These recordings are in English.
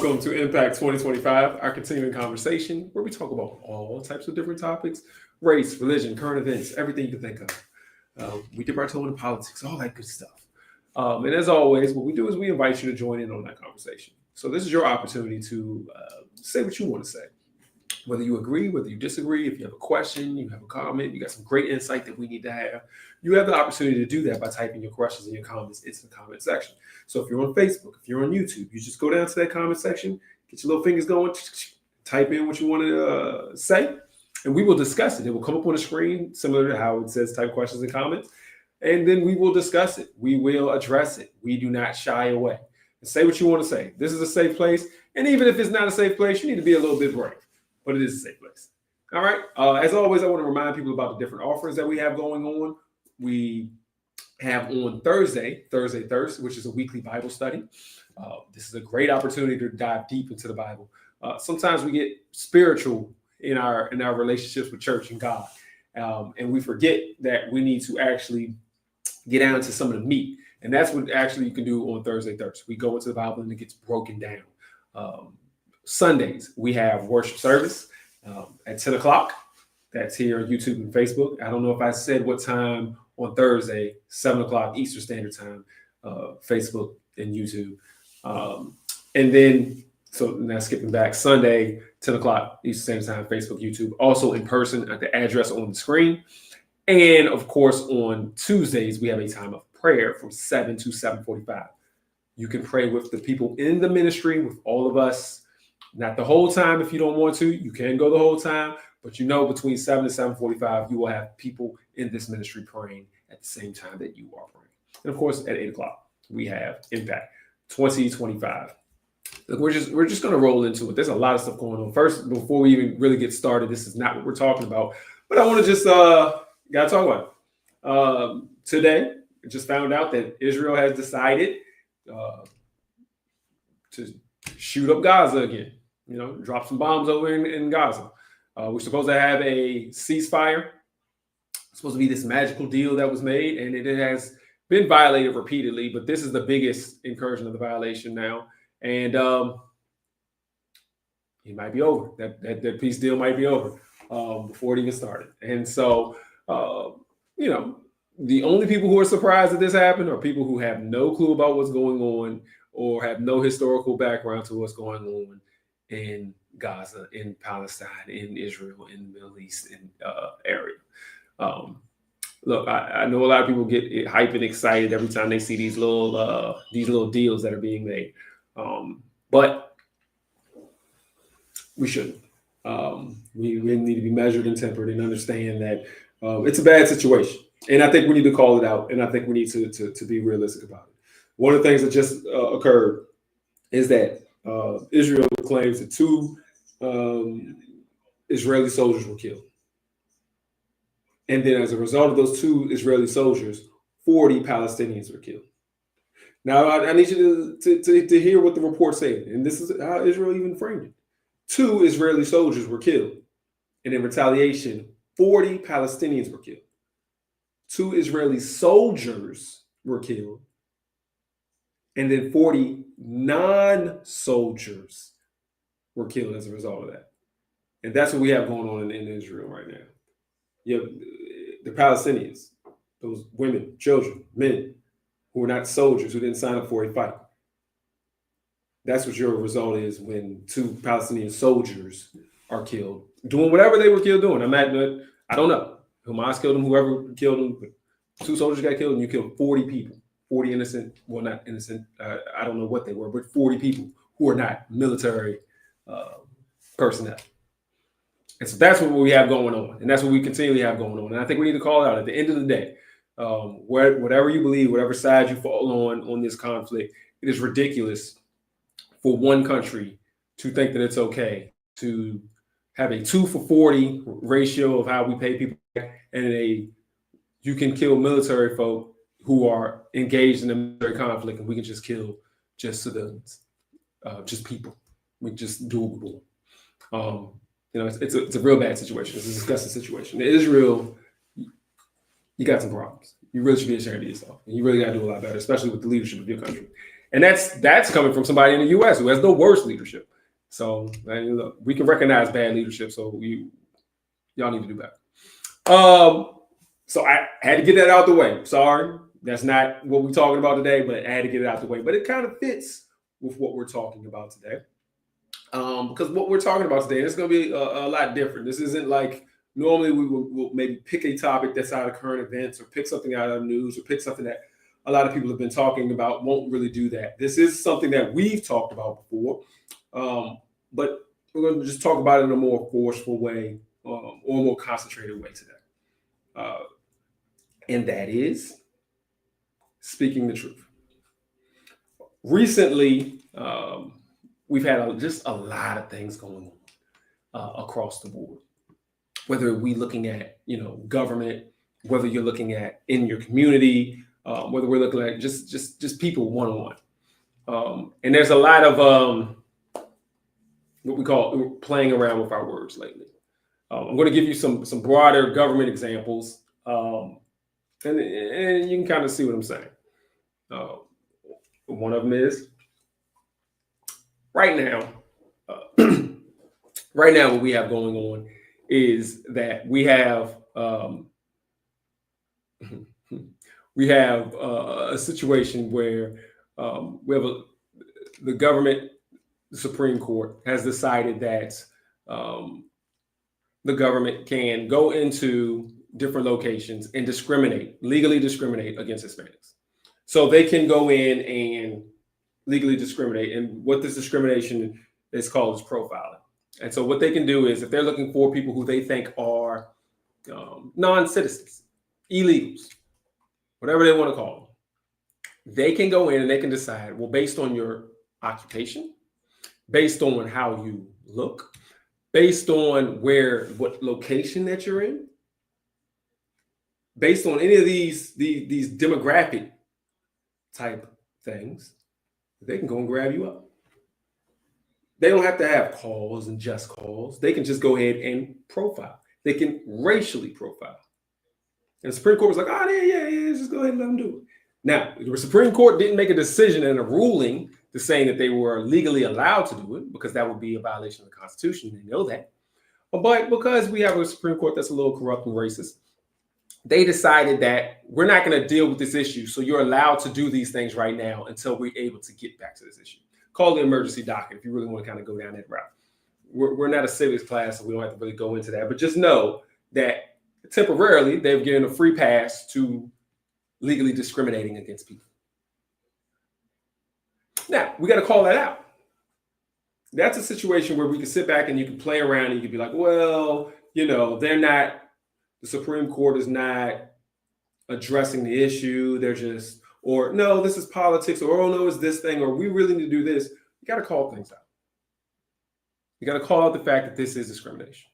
Welcome to Impact 2025, our continuing conversation where we talk about all types of different topics: race, religion, current events, everything you can think of. We dip our toe into politics, all that good stuff. And as always, what we do is we invite you to join in on that conversation. So this is your opportunity to say what you want to say, whether you agree, whether you disagree. If you have a question, you have a comment, you got some great insight that we need to have, you have the opportunity to do that by typing your questions and your comments into the comment section. So if you're on Facebook, if you're on YouTube, you just go down to that comment section, get your little fingers going, type in what you want to say, and we will discuss it. It will come up on the screen, similar to how it says type questions and comments, and then we will discuss it. We will address it. We do not shy away. Say what you want to say. This is a safe place, and even if it's not a safe place, you need to be a little bit brave, but it is a safe place. All right. As always, I want to remind people about the different offers that we have going on. We have on Thursday Thirst, which is a weekly Bible study. This is a great opportunity to dive deep into the Bible. Sometimes we get spiritual in our relationships with church and God, and we forget that we need to actually get down to some of the meat. And that's what actually you can do on Thursday Thirst. We go into the Bible and it gets broken down. Sundays, we have worship service at 10 o'clock. That's here on YouTube and Facebook. I don't know if I said what time on Thursday, 7 o'clock Eastern Standard Time, Facebook and YouTube. And then, so now skipping back, Sunday, 10 o'clock Eastern Standard Time, Facebook, YouTube, also in person at the address on the screen. And of course, on Tuesdays, we have a time of prayer from 7 to 7:45. You can pray with the people in the ministry, with all of us. Not the whole time if you don't want to. You can go the whole time, but between 7 and 7:45, you will have people in this ministry praying at the same time that you are praying. And of course, at 8 o'clock, we have Impact 2025. Look, we're just going to roll into it. There's a lot of stuff going on. First, before we even really get started, this is not what we're talking about, but I want to just gotta talk about it. Today, I just found out that Israel has decided to shoot up Gaza again. Drop some bombs over in Gaza. We're supposed to have a ceasefire. It's supposed to be this magical deal that was made, and it has been violated repeatedly. But this is the biggest incursion of the violation now, and it might be over. That peace deal might be over before it even started. And so, the only people who are surprised that this happened are people who have no clue about what's going on or have no historical background to what's going on in Gaza, in Palestine, in Israel, in the Middle East, area. Look, I know a lot of people get hype and excited every time they see these little deals that are being made, but we shouldn't. We really need to be measured and tempered and understand that it's a bad situation, and I think we need to call it out, and I think we need to be realistic about it. One of the things that just occurred is that Israel claims that 2 Israeli soldiers were killed. And then as a result of those 2 Israeli soldiers, 40 Palestinians were killed. Now, I need you to hear what the report said. And this is how Israel even framed it. 2 Israeli soldiers were killed. And in retaliation, 40 Palestinians were killed. 2 Israeli soldiers were killed. And then 40 non-soldiers were killed as a result of that. And that's what we have going on in Israel right now. You have the Palestinians, those women, children, men who are not soldiers, who didn't sign up for a fight. That's what your result is when 2 Palestinian soldiers are killed, doing whatever they were killed doing. I don't know. Hamas killed them, whoever killed them, but 2 soldiers got killed and you killed 40 people. 40 innocent, well, not innocent, I don't know what they were, but 40 people who are not military personnel. And so that's what we have going on. And that's what we continually have going on. And I think we need to call it out at the end of the day. Whatever you believe, whatever side you fall on this conflict, it is ridiculous for one country to think that it's okay to have a 2 for 40 ratio of how we pay people, and you can kill military folk who are engaged in a military conflict, and we can just kill just civilians, just people. We just do it. It's a real bad situation. It's a disgusting situation. In Israel, you got some problems. You really should be ashamed of yourself. And you really got to do a lot better, especially with the leadership of your country. And that's coming from somebody in the U.S. who has the worst leadership. So look, we can recognize bad leadership. So y'all need to do better. So I had to get that out the way. Sorry, that's not what we're talking about today, but I had to get it out the way. But it kind of fits with what we're talking about today. Because what we're talking about today, it's going to be a lot different. This isn't like normally we'll maybe pick a topic that's out of current events or pick something out of the news or pick something that a lot of people have been talking about. Won't really do that. This is something that we've talked about before, but we're going to just talk about it in a more forceful way or a more concentrated way today. And that is speaking the truth. Recently, we've had just a lot of things going on across the board. Whether we're looking at government, whether you're looking at in your community, whether we're looking at just people one-on-one, and there's a lot of what we call playing around with our words lately. I'm going to give you some broader government examples, and you can kind of see what I'm saying. One of them is right now. Right now, what we have going on is that we have a situation where we have the government, the Supreme Court has decided that the government can go into different locations and legally discriminate against Hispanics. So they can go in and legally discriminate. And what this discrimination is called is profiling. And so what they can do is if they're looking for people who they think are non-citizens, illegals, whatever they want to call them, they can go in and they can decide, well, based on your occupation, based on how you look, based on what location that you're in, based on any of these demographic type things, they can go and grab you up. They don't have to have calls and just calls. They can just go ahead and profile. They can racially profile. And the Supreme Court was like, oh, yeah, just go ahead and let them do it. Now, the Supreme Court didn't make a decision and a ruling to saying that they were legally allowed to do it, because that would be a violation of the Constitution. They know that. But because we have a Supreme Court that's a little corrupt and racist, they decided that we're not going to deal with this issue. So you're allowed to do these things right now until we're able to get back to this issue. Call the emergency docket if you really want to kind of go down that route. We're not a civics class, so we don't have to really go into that. But just know that temporarily they've given a free pass to legally discriminating against people. Now, we got to call that out. That's a situation where we can sit back and you can play around and you can be like, well, they're not, the Supreme Court is not addressing the issue. They're just, or no, this is politics, or oh no, it's this thing, or we really need to do this. You got to call things out. You got to call out the fact that this is discrimination.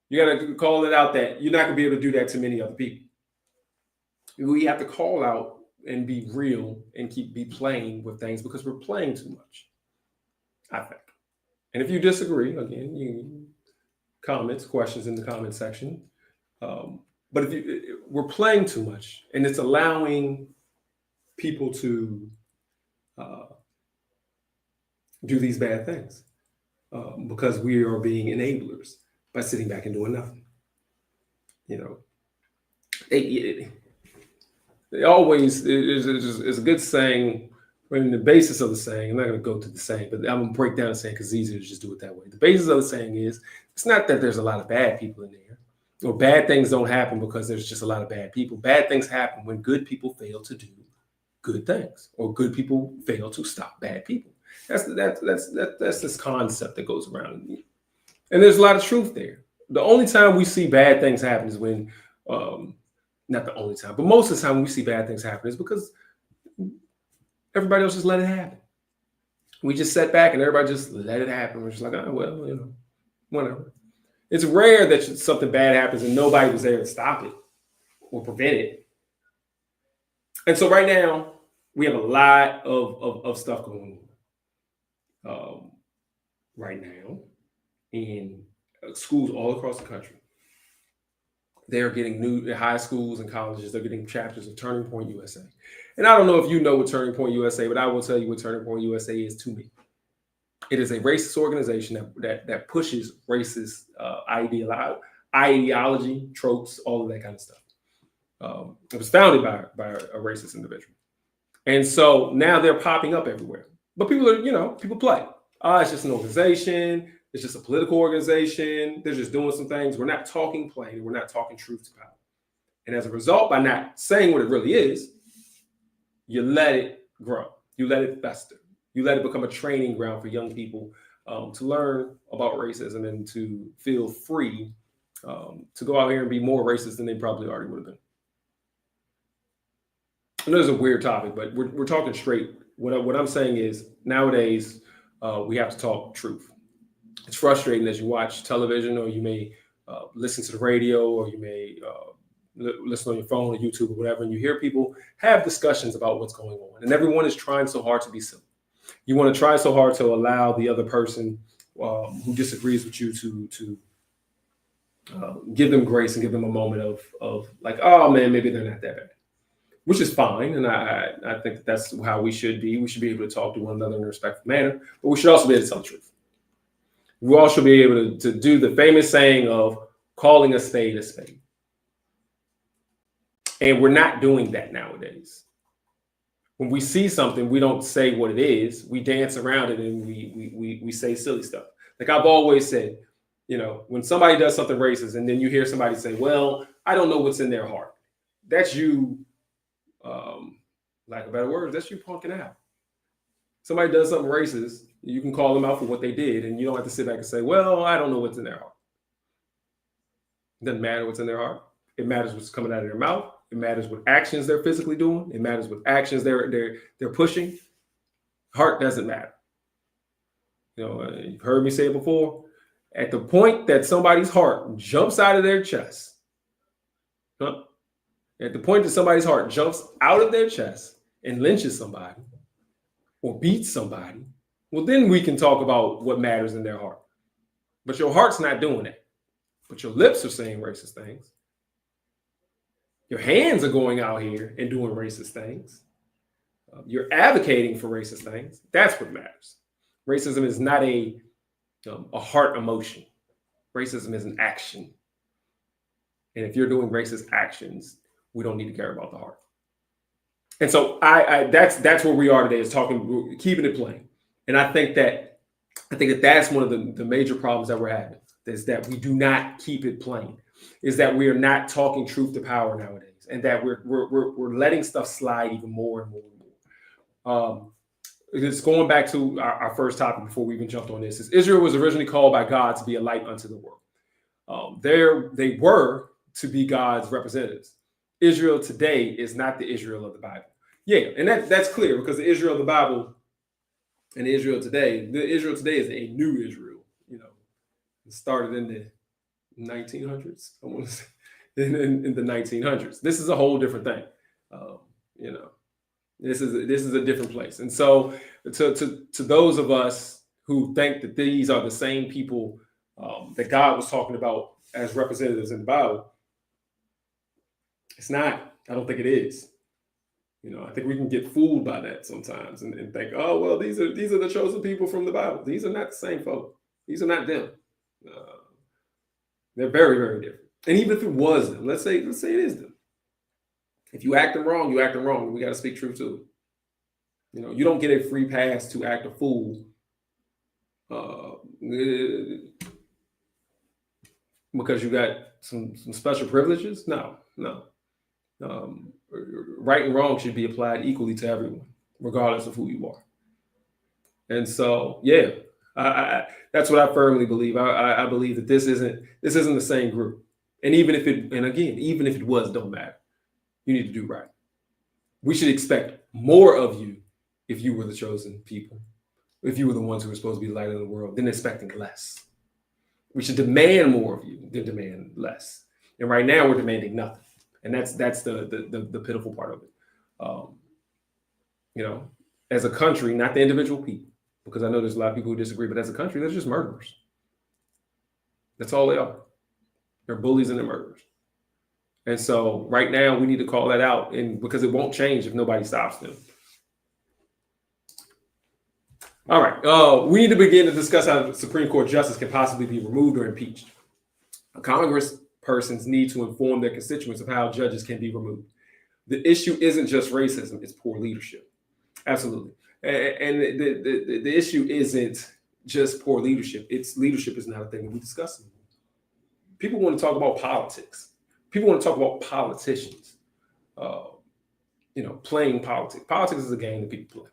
You got to call it out that you're not going to be able to do that to many other people. We have to call out and be real and be playing with things, because we're playing too much, I think. And if you disagree, again, you comments, questions in the comment section. But we're playing too much, and it's allowing people to do these bad things because we are being enablers by sitting back and doing nothing. They always, there's a good saying. I mean, the basis of the saying, I'm not going to go to the saying, but I'm going to break down the saying because it's easier to just do it that way. The basis of the saying is, it's not that there's a lot of bad people in there, or bad things don't happen because there's just a lot of bad people. Bad things happen when good people fail to do good things, or good people fail to stop bad people. That's this concept that goes around. And there's a lot of truth there. The only time we see bad things happen is when, not the only time, but most of the time when we see bad things happen is because everybody else just let it happen. We just sat back and everybody just let it happen. We're just like, oh, well, whatever. It's rare that something bad happens and nobody was there to stop it or prevent it. And so right now, we have a lot of stuff going on right now in schools all across the country. They're getting new high schools and colleges. They're getting chapters of Turning Point USA. And I don't know if you know what Turning Point USA, but I will tell you what Turning Point USA is to me. It is a racist organization that pushes racist ideology, tropes, all of that kind of stuff. It was founded by a racist individual. And so now they're popping up everywhere. But people play. It's just an organization. It's just a political organization. They're just doing some things. We're not talking plain. We're not talking truth to power. And as a result, by not saying what it really is, you let it grow. You let it fester. You let it become a training ground for young people to learn about racism and to feel free to go out here and be more racist than they probably already would have been. I know it's a weird topic, but we're talking straight. What I'm saying is nowadays we have to talk truth. It's frustrating as you watch television, or you may listen to the radio, or you may listen on your phone or YouTube or whatever, and you hear people have discussions about what's going on, and everyone is trying so hard to be civil. You want to try so hard to allow the other person who disagrees with you to give them grace and give them a moment of like, oh man, maybe they're not that bad, which is fine. And I think that's how we should be. We should be able to talk to one another in a respectful manner, but we should also be able to tell the truth. We all should be able to do the famous saying of calling a spade a spade. And we're not doing that nowadays. When we see something, we don't say what it is. We dance around it and we say silly stuff. Like I've always said, when somebody does something racist and then you hear somebody say, well, I don't know what's in their heart. That's you, lack of better words, that's you punking out. Somebody does something racist, you can call them out for what they did, and you don't have to sit back and say, well, I don't know what's in their heart. It doesn't matter what's in their heart. It matters what's coming out of their mouth. It matters what actions they're physically doing. It matters what actions they're pushing. Heart doesn't matter. You've heard me say it before. At the point that somebody's heart jumps out of their chest, at the point that somebody's heart jumps out of their chest and lynches somebody or beats somebody, well, then we can talk about what matters in their heart. But your heart's not doing it. But your lips are saying racist things. Your hands are going out here and doing racist things. You're advocating for racist things. That's what matters. Racism is not a heart emotion. Racism is an action. And if you're doing racist actions, we don't need to care about the heart. And so that's where we are today, is talking, keeping it plain. And I think that that's one of the major problems that we're having, is that we do not keep it plain, is that we are not talking truth to power nowadays, and that we're letting stuff slide even more and more and more. It's going back to our first topic before we even jumped on this, is Israel was originally called by God to be a light unto the world. They were to be God's representatives. Israel today is not the Israel of the Bible. Yeah, and that's clear, because the Israel of the Bible and the Israel today is a new Israel. It started in the 1900s. I want to say in the 1900s. This is a whole different thing. This is a different place. And so to those of us who think that these are the same people that God was talking about as representatives in the Bible, it's not. I don't think it is. I think we can get fooled by that sometimes and think, oh, well, these are the chosen people from the Bible. These are not the same folk. These are not them. They're very, very different. And even if it was them, let's say it is them. If you act them wrong, you act them wrong. We got to speak truth to it. You don't get a free pass to act a fool because you got some special privileges. No. Right and wrong should be applied equally to everyone, regardless of who you are. And so, yeah, that's what I firmly believe. I believe that this isn't the same group. And even if it was, don't matter. You need to do right. We should expect more of you if you were the chosen people, if you were the ones who were supposed to be the light of the world, than expecting less. We should demand more of you than demand less. And right now we're demanding nothing. And that's the pitiful part of it. As a country, not the individual people, because I know there's a lot of people who disagree, but as a country, they're just murderers. That's all they are. They're bullies and they're murderers. And so right now we need to call that out, and because it won't change if nobody stops them. All right. We need to begin to discuss how the Supreme Court justice can possibly be removed or impeached. Congress persons need to inform their constituents of how judges can be removed. The issue isn't just racism, it's poor leadership. Absolutely. And the issue isn't just poor leadership. It's leadership is not a thing that we discuss anymore. People want to talk about politics. People want to talk about politicians, playing politics. Politics is a game that people play.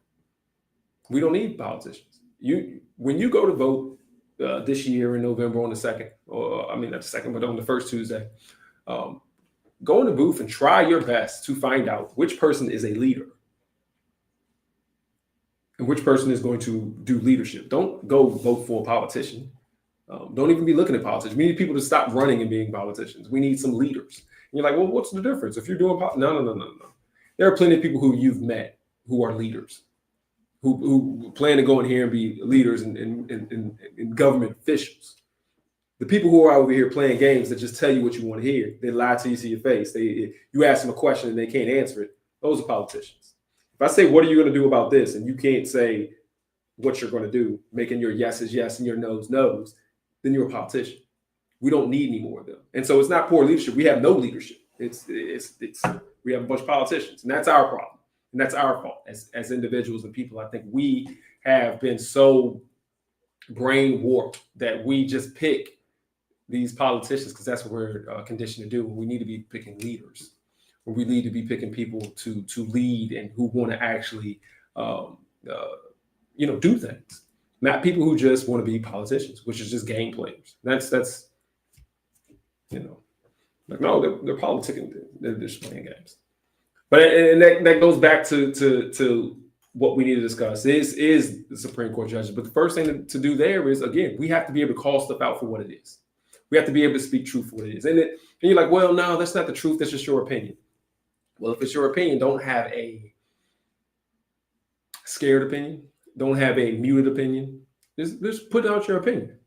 We don't need politicians. When you go to vote this year in November on the 2nd, or not the 2nd, but on the first Tuesday, go in the booth and try your best to find out which person is a leader and which person is going to do leadership. Don't go vote for a politician. Don't even be looking at politicians. We need people to stop running and being politicians. We need some leaders. And you're like, well, what's the difference? If you're doing no. There are plenty of people who you've met who are leaders, who plan to go in here and be leaders and government officials. The people who are over here playing games that just tell you what you want to hear, they lie to you to your face. You ask them a question and they can't answer it. Those are politicians. If I say, what are you going to do about this? And you can't say what you're going to do, making your yeses yes and your no's no's, then you're a politician. We don't need any more of them. And so it's not poor leadership. We have no leadership. We have a bunch of politicians, and that's our problem. And that's our fault as individuals and people. I think we have been so brain warped that we just pick these politicians because that's what we're conditioned to do. We need to be picking leaders. We need to be picking people to lead and who want to actually, do things. Not people who just want to be politicians, which is just game players. That's no, they're politicking. They're just playing games. But and that goes back to what we need to discuss is the Supreme Court judges. But the first thing to do there is, again, we have to be able to call stuff out for what it is. We have to be able to speak truth for what it is. And you're like, well, no, that's not the truth. That's just your opinion. Well, if it's your opinion, don't have a scared opinion. Don't have a muted opinion. Just put out your opinion.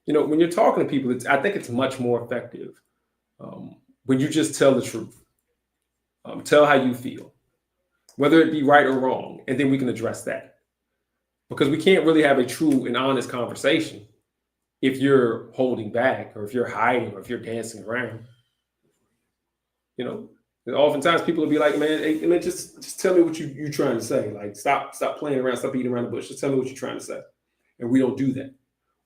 When you're talking to people, I think it's much more effective when you just tell the truth. Tell how you feel, whether it be right or wrong, and then we can address that. Because we can't really have a true and honest conversation if you're holding back or if you're hiding or if you're dancing around. And oftentimes people will be like, man, just tell me what you're trying to say. Like, stop playing around, stop beating around the bush. Just tell me what you're trying to say. And we don't do that.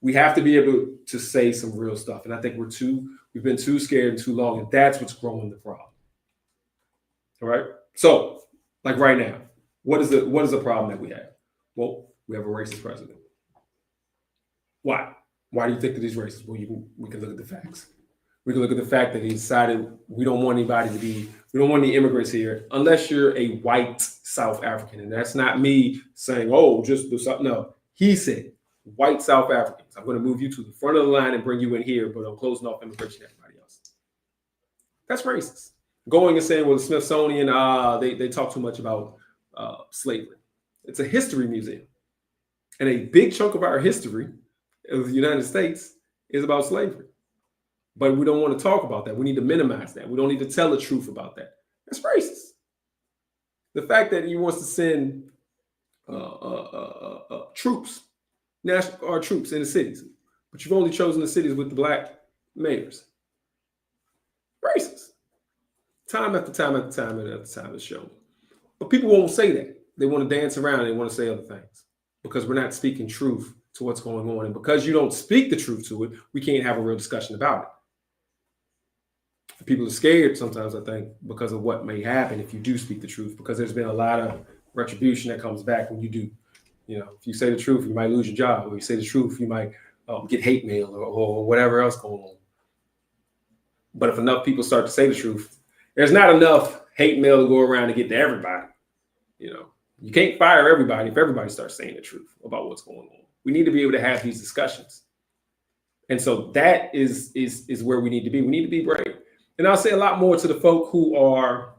We have to be able to say some real stuff. And I think we've been too scared too long, and that's what's growing the problem. All right. So, like right now, what is the problem that we have? Well, we have a racist president. Why? Why do you think that he's racist? Well, we can look at the facts. We can look at the fact that he decided we don't want any immigrants here unless you're a white South African. And that's not me saying, no. He said, white South Africans, I'm going to move you to the front of the line and bring you in here, but I'm closing off immigration to everybody else. That's racist. Going and saying, well, the Smithsonian, they talk too much about slavery. It's a history museum. And a big chunk of our history of the United States is about slavery. But we don't want to talk about that. We need to minimize that. We don't need to tell the truth about that. That's racist. The fact that he wants to send troops, National Guard troops in the cities, but you've only chosen the cities with the black mayors. Racist. Time after time after time after time is shown. But people won't say that. They want to dance around and they want to say other things because we're not speaking truth to what's going on. And because you don't speak the truth to it, we can't have a real discussion about it. People are scared sometimes, I think, because of what may happen if you do speak the truth, because there's been a lot of retribution that comes back when you do. If you say the truth, you might lose your job. Or you say the truth, you might get hate mail or whatever else going on. But if enough people start to say the truth, there's not enough hate mail to go around to get to everybody. You can't fire everybody if everybody starts saying the truth about what's going on. We need to be able to have these discussions. And so that is where we need to be. We need to be brave. And I'll say a lot more to the folk who are,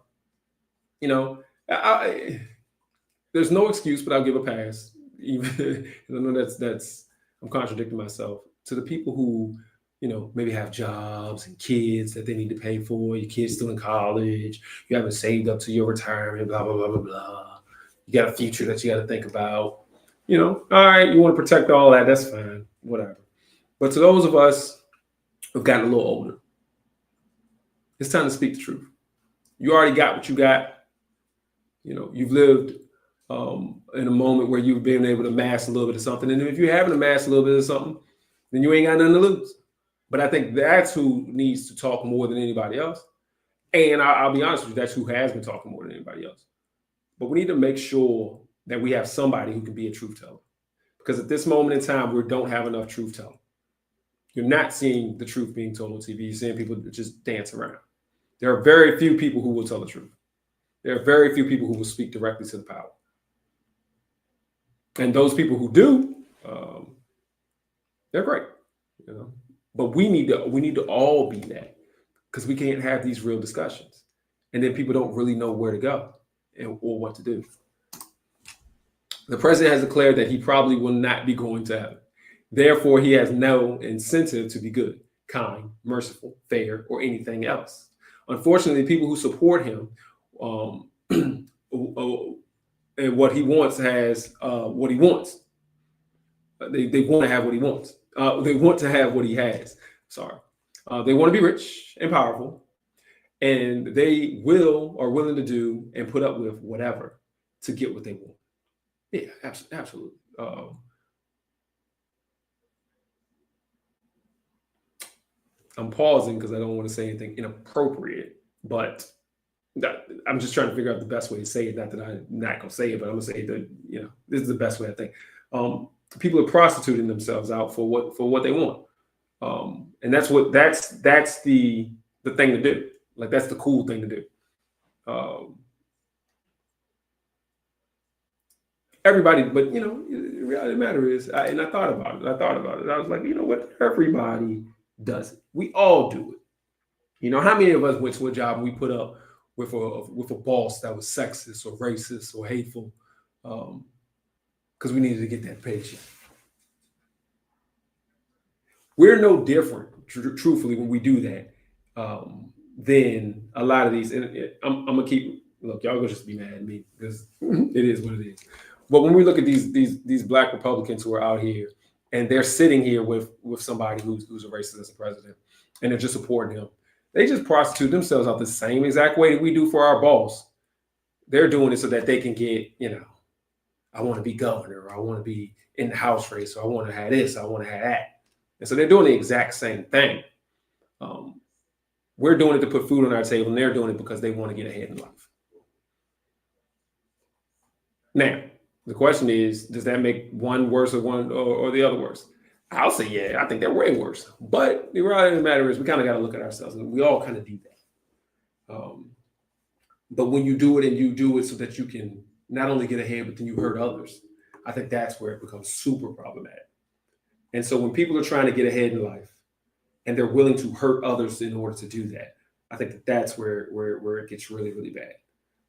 there's no excuse, but I'll give a pass. Even I know that's I'm contradicting myself. To the people who maybe have jobs and kids that they need to pay for. Your kids still in college. You haven't saved up to your retirement, blah, blah, blah, blah, blah. You got a future that you got to think about. All right, you want to protect all that. That's fine, whatever. But to those of us who've gotten a little older, it's time to speak the truth. You already got what you got. You've lived in a moment where you've been able to amass a little bit of something. And if you haven't amassed a little bit of something, then you ain't got nothing to lose. But I think that's who needs to talk more than anybody else. And I'll be honest with you, that's who has been talking more than anybody else. But we need to make sure that we have somebody who can be a truth teller. Because at this moment in time, we don't have enough truth telling. You're not seeing the truth being told on TV. You're seeing people just dance around. There are very few people who will tell the truth. There are very few people who will speak directly to the power. And those people who do, they're great. But we need to all be that, because we can't have these real discussions. And then people don't really know where to go or what to do. The president has declared that he probably will not be going to heaven. Therefore, he has no incentive to be good, kind, merciful, fair, or anything else. Unfortunately, people who support him and what he wants has what he wants. They want to have what he wants. They want to have what he has. Sorry. They want to be rich and powerful, and they are willing to do and put up with whatever to get what they want. Yeah, absolutely. I'm pausing because I don't want to say anything inappropriate, but I'm just trying to figure out the best way to say it. Not that I'm not going to say it, but I'm going to say that, this is the best way I think. People are prostituting themselves out for what they want. And that's the thing to do. Like, that's the cool thing to do. Everybody, but the reality of the matter is, and I thought about it. I was like, you know what? Everybody does it. We all do it. How many of us went to a job and we put up with a boss that was sexist or racist or hateful because we needed to get that paycheck? We're no different, truthfully, when we do that than a lot of these. And I'm gonna look, y'all gonna just be mad at me because it is what it is. But when we look at these Black Republicans who are out here and they're sitting here with somebody who's a racist as a president, and they're just supporting him, they just prostitute themselves out the same exact way that we do for our boss. They're doing it so that they can get, I want to be governor, or I want to be in the House race, or I want to have this, I want to have that. And so they're doing the exact same thing. We're doing it to put food on our table, and they're doing it because they want to get ahead in life. Now, the question is, does that make one worse or the other worse? I'll say, yeah, I think they're way worse. But the reality of the matter is, we kind of got to look at ourselves, and we all kind of do that. But when you do it, and you do it so that you can not only get ahead, but then you hurt others, I think that's where it becomes super problematic. And so when people are trying to get ahead in life and they're willing to hurt others in order to do that, I think that's where it gets really, really bad.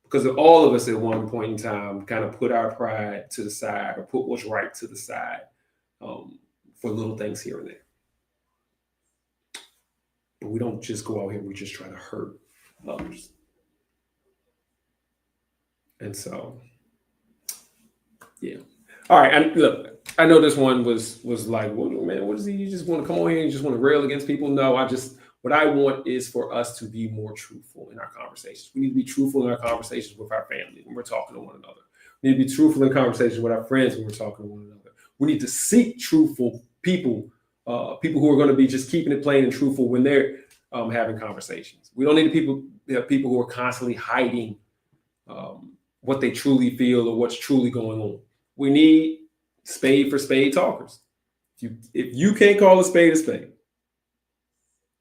Because all of us at one point in time kind of put our pride to the side, or put what's right to the side for little things here and there. But we don't just go out here, we just try to hurt others. And so, yeah. All right. And look, I know this one was like, well, man, what is he? You just want to come on here and you just want to rail against people? No, what I want is for us to be more truthful in our conversations. We need to be truthful in our conversations with our family when we're talking to one another. We need to be truthful in conversations with our friends when we're talking to one another. We need to seek truthful people, people who are going to be just keeping it plain and truthful when they're having conversations. We don't need people who are constantly hiding what they truly feel or what's truly going on. We need spade for spade talkers. If you can't call a spade,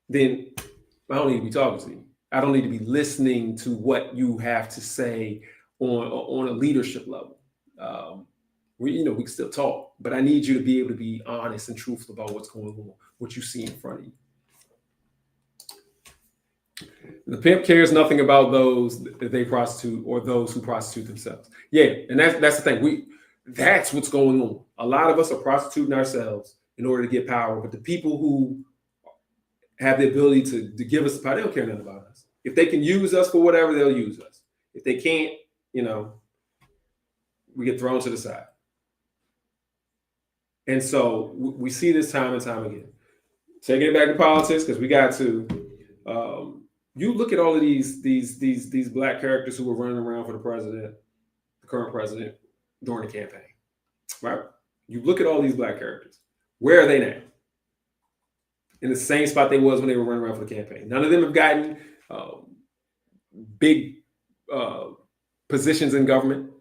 then I don't need to be talking to you. I don't need to be listening to what you have to say on a leadership level. We can still talk, but I need you to be able to be honest and truthful about what's going on, what you see in front of you. The pimp cares nothing about those that they prostitute or those who prostitute themselves. Yeah, and that's the thing. That's what's going on. A lot of us are prostituting ourselves in order to get power, but the people who have the ability to give us the power. They don't care nothing about us. If they can use us for whatever, they'll use us. If they can't, we get thrown to the side. And so we see this time and time again. Taking it back to politics, because we got to. You look at all of these black characters who were running around for the current president, during the campaign, right? You look at all these black characters. Where are they now? In the same spot they was when they were running around for the campaign. None of them have gotten big positions in government.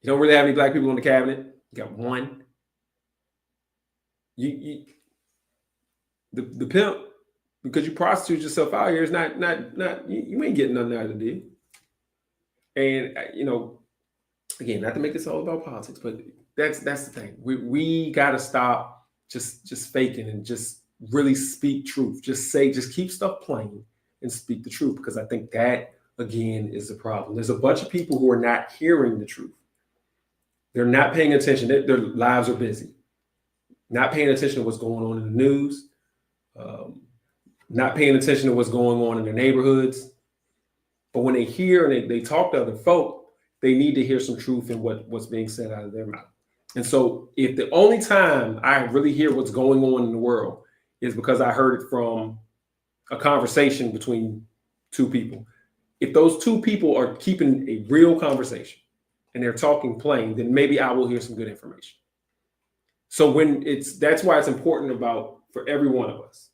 You don't really have any black people in the cabinet. You got one. The pimp, because you prostitute yourself out here, is not you ain't getting nothing out of the deal. And again, not to make this all about politics, but that's the thing. We got to stop just faking and just really speak truth. Just keep stuff plain and speak the truth, because I think that again is the problem. There's a bunch of people who are not hearing the truth. They're not paying attention. Their lives are busy. Not paying attention to what's going on in the news. Not paying attention to what's going on in their neighborhoods. But when they hear and they talk to other folk, they need to hear some truth in what's being said out of their mouth. And so if the only time I really hear what's going on in the world is because I heard it from a conversation between two people, if those two people are keeping a real conversation and they're talking plain, then maybe I will hear some good information. So that's why it's important for every one of us,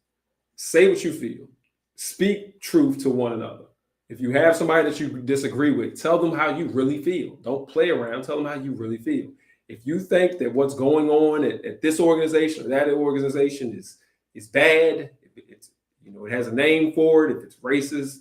say what you feel, speak truth to one another. If you have somebody that you disagree with, tell them how you really feel. Don't play around. Tell them how you really feel. If you think that what's going on at this organization or that organization is bad, if it's it has a name for it, if it's racist,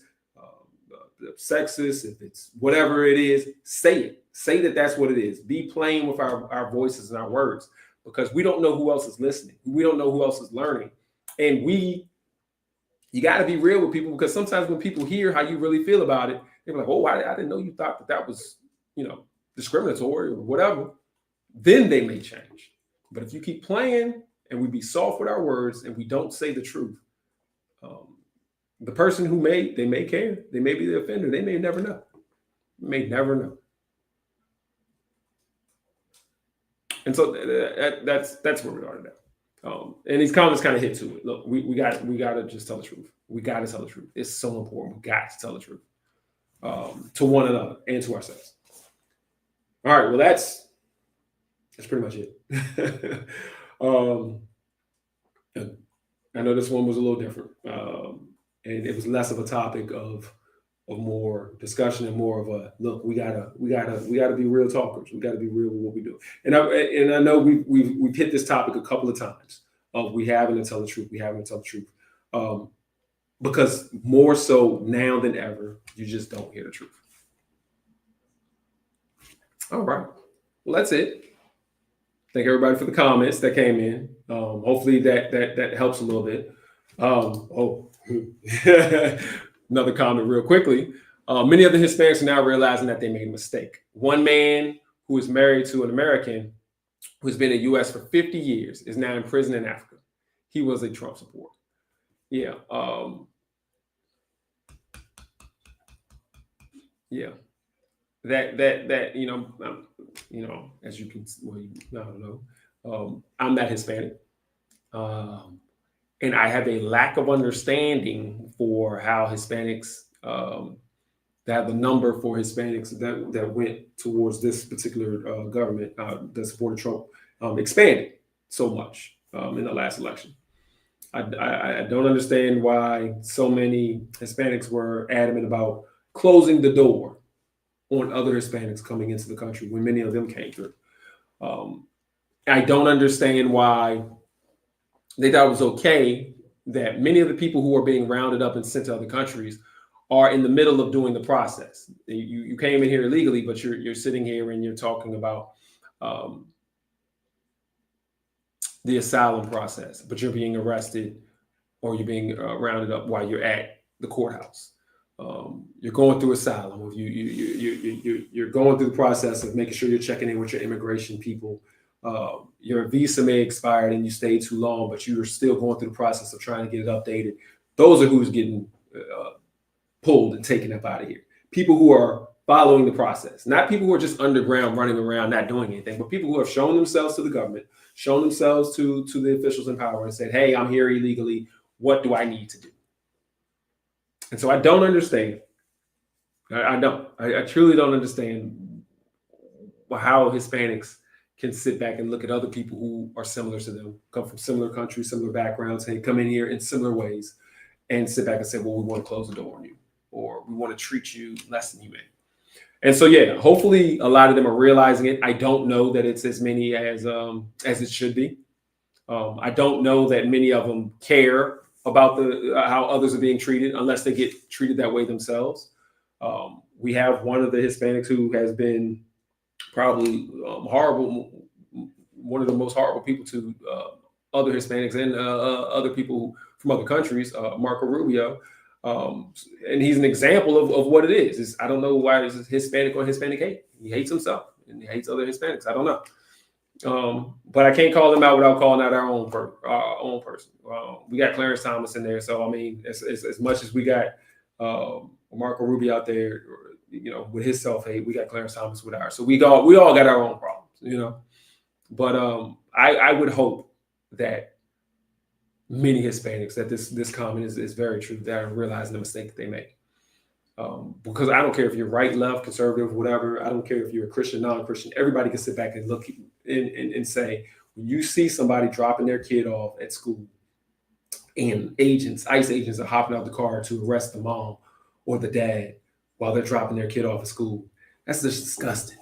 sexist, if it's whatever it is, say it. Say that that's what it is. Be plain with our voices and our words, because we don't know who else is listening. We don't know who else is learning. And you got to be real with people, because sometimes when people hear how you really feel about it, they're like, oh, I didn't know you thought that was, discriminatory or whatever. Then they may change. But if you keep playing and we be soft with our words and we don't say the truth, the person they may care. They may be the offender. They may never know. May never know. And so that's where we are today. And these comments kind of hit to it. Look, we got to just tell the truth. We got to tell the truth. It's so important. We got to tell the truth to one another and to ourselves. All right. Well, that's pretty much it. I know this one was a little different, and it was less of a topic of more discussion and more of a look. We gotta be real talkers. We gotta be real with what we do. And I know we've hit this topic a couple of times. We having to tell the truth. We having to tell the truth, because more so now than ever, you just don't hear the truth. All right. Well, that's it. Thank everybody for the comments that came in. Hopefully that helps a little bit. Another comment real quickly. Many of the Hispanics are now realizing that they made a mistake. One man who is married to an American who's been in the U.S. for 50 years is now in prison in Africa. He was a Trump supporter. Yeah. Yeah. That as you can, I don't know. I'm not Hispanic, and I have a lack of understanding for how Hispanics, that the number for Hispanics that went towards this particular government that supported Trump expanded so much in the last election. I don't understand why so many Hispanics were adamant about closing the door on other Hispanics coming into the country when many of them came through. I don't understand why they thought it was okay that many of the people who are being rounded up and sent to other countries are in the middle of doing the process. You came in here illegally, but you're sitting here and you're talking about the asylum process, but you're being arrested or you're being rounded up while you're at the courthouse. You're going through asylum, or you're going through the process of making sure you're checking in with your immigration people Your visa may expire and you stayed too long, but you're still going through the process of trying to get it updated. Those are who's getting pulled and taken up out of here. People who are following the process, not people who are just underground running around not doing anything, but people who have shown themselves to the government, shown themselves to the officials in power and said, hey, I'm here illegally. What do I need to do? And so I don't understand. I don't. I truly don't understand how Hispanics can sit back and look at other people who are similar to them, come from similar countries, similar backgrounds, and come in here in similar ways and sit back and say, well, we want to close the door on you, or we want to treat you less than humane. And so, yeah, hopefully a lot of them are realizing it. I don't know that it's as many as it should be. I don't know that many of them care about how others are being treated unless they get treated that way themselves. We have one of the Hispanics who has been probably horrible, one of the most horrible people to other Hispanics and other people from other countries, Marco Rubio. And he's an example of what it is. I don't know why it's Hispanic or Hispanic hate. He hates himself and he hates other Hispanics. I don't know. But I can't call them out without calling out our own person. We got Clarence Thomas in there. So, I mean, as much as we got Marco Rubio out there, with his self-hate, we got Clarence Thomas with ours. So we all got our own problems, But I would hope that many Hispanics, that this comment is very true, that are realizing the mistake that they make. Because I don't care if you're right, left, conservative, whatever. I don't care if you're a Christian, non-Christian. Everybody can sit back and look and say, when you see somebody dropping their kid off at school and ICE agents are hopping out the car to arrest the mom or the dad while they're dropping their kid off at school, that's just disgusting.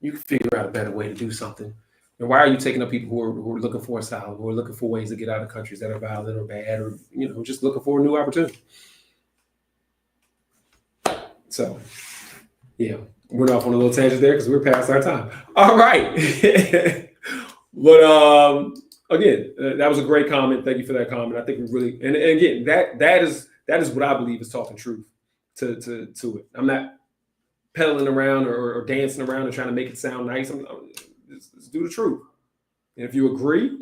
You can figure out a better way to do something. And why are you taking up people who are looking for asylum, who are looking for ways to get out of countries that are violent or bad, or just looking for a new opportunity? So, yeah, went off on a little tangent there because we're past our time. All right, but again, that was a great comment. Thank you for that comment. I think we really, and again, that is what I believe is talking truth to it. I'm not pedaling around or dancing around and trying to make it sound nice. Let's do the truth. And if you agree,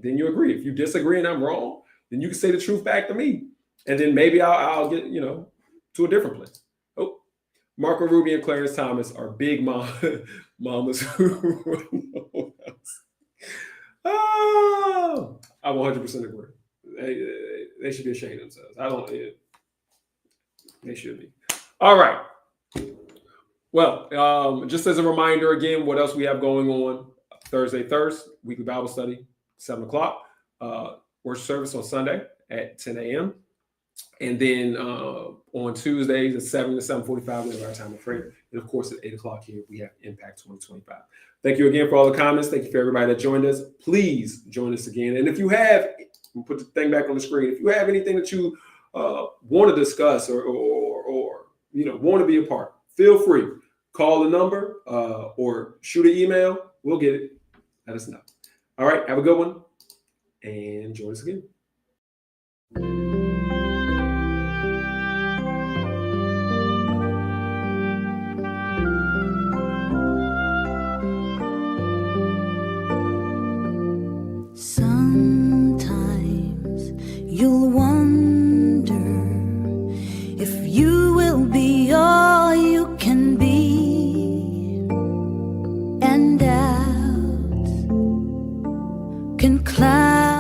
then you agree. If you disagree and I'm wrong, then you can say the truth back to me. And then maybe I'll get, to a different place. Oh, Marco Rubio and Clarence Thomas are big mamas who run us. Oh, I 100% agree. They should be ashamed of themselves. They should be. All right. Well, just as a reminder again, what else we have going on? Thursday, weekly Bible study, 7 o'clock. Worship service on Sunday at 10 a.m. And then on Tuesdays at 7 to 7:45, we have our time of prayer. And of course, at 8 o'clock here, we have Impact 2025. Thank you again for all the comments. Thank you for everybody that joined us. Please join us again. And if you have, we'll put the thing back on the screen. If you have anything that you want to discuss or want to be a part, feel free. Call the number or shoot an email. We'll get it. Let us know. All right. Have a good one. And join us again. Sometimes you'll wonder if you will be all you can be, and doubts can cloud